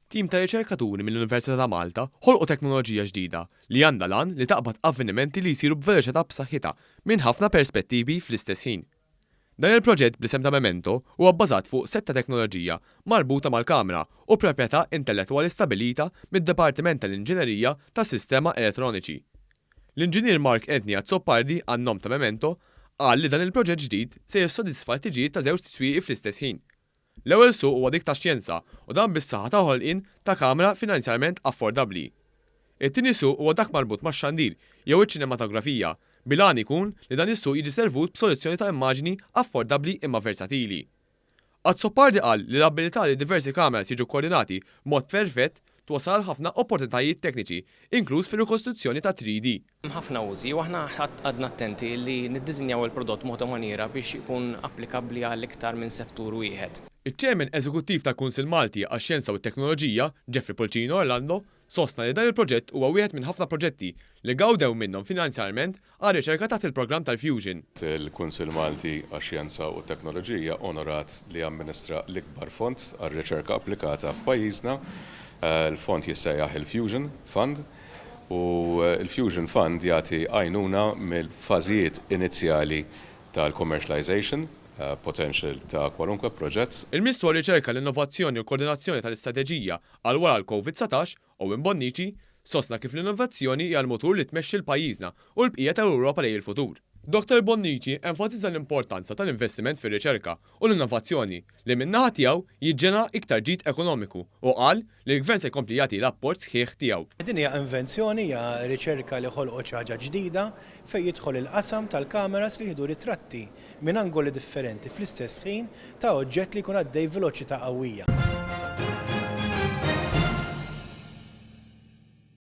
Tim ta' riċerkaturi mill-Università ta' Malta ħolqu teknoloġija ġdida li għandha lan li taqbad avvenimenti li jsiru b'veloċità b'saħħitha minn ħafna perspettivi fl-istess ħin. Dan il-proġett bl-isem ta' Memento huwa bbażat fuq setta teknoloġija marbuta mal-kamra u proprjetà intellettwali stabilita mid-Dipartiment tal-Inġinerija tas-Sistema Elettroniċi. L-Inġinier Mark Anthony Azzopardi għan-nom ta' Memento qal li dan il-proġett ġdid se jissodisfa l-ħtiġijiet ta' żewġ swieqi fl-istess ħin. L-ewwel suq huwa dik tax-xjenza u dan bis-saħħa ta' ħolqien ta' kamra finanzjarment affordabbli. It-tieni suq huwa dak marbut max-xandir jew iċ-ċinematografija bilan ikun li dan is-suq jiġi servut b'soluzzjoni ta' immaġni affordabbli imma versatili. Azzopardi qal li l-abilità li diversi kameras jiġu koordinati b'mod perfett twasal ħafna opportunitajiet tekniċi, inkluż fir-rikostruzzjoni ta' 3D. Ħafna użi u aħna għadna attenti li niddiżinjaw il-prodott b'mod maniera biex ikun applikabbli għal iktar minn settur wieħed. Iċ-ċermen eżekuttiv tal-Kunsill Malti għax-Xjenza u t-Teknoloġija, Jeffrey Polcino Orlando, sostna li dan il-proġett huwa wieħed minn ħafna proġetti li gawdew minnhom finanzjarment għal riċerka taħt il-programm tal-Fusion. Il-Kunsill Malti għax-Xjenza u t-Teknoloġija onorat li amministra l-ikbar fond għal riċerka applikata f'pajjiżna. Il-fond jissejjaħ il-Fusion Fund u il-Fusion Fund jagħti għajnuna mill-fażijiet inizjali tal-commercialization potential ta' kwalunkwe proġett. Il-Ministru għal-Riċerka, l-Innovazzjoni u l-Koordinazzjoni tal-Istrateġija għal wara l-COVID-19 Owen Bonnici sostna kif l-innovazzjoni hija l-mutur li tmexxi l-pajjiżna u l-bqija tal-Ewropa lejn il-futur. Dr. Bonnici enfasizza l-importanza tal-investiment fir-riċerka u l-innovazzjoni li min-naħa tiegħu jiġġenera iktar ġid ekonomiku u qal li l-Gvern se jkompli jagħti l-apport sħiħ tiegħu. Din hija invenzjoni hija riċerka li ħolqot xi ħaġa ġdida fejn jidħol il-qasam tal-kameras li jieħdu ritratti minn angoli differenti fl-istess ħin ta' oġġett li jkun għaddej veloċità qawwija.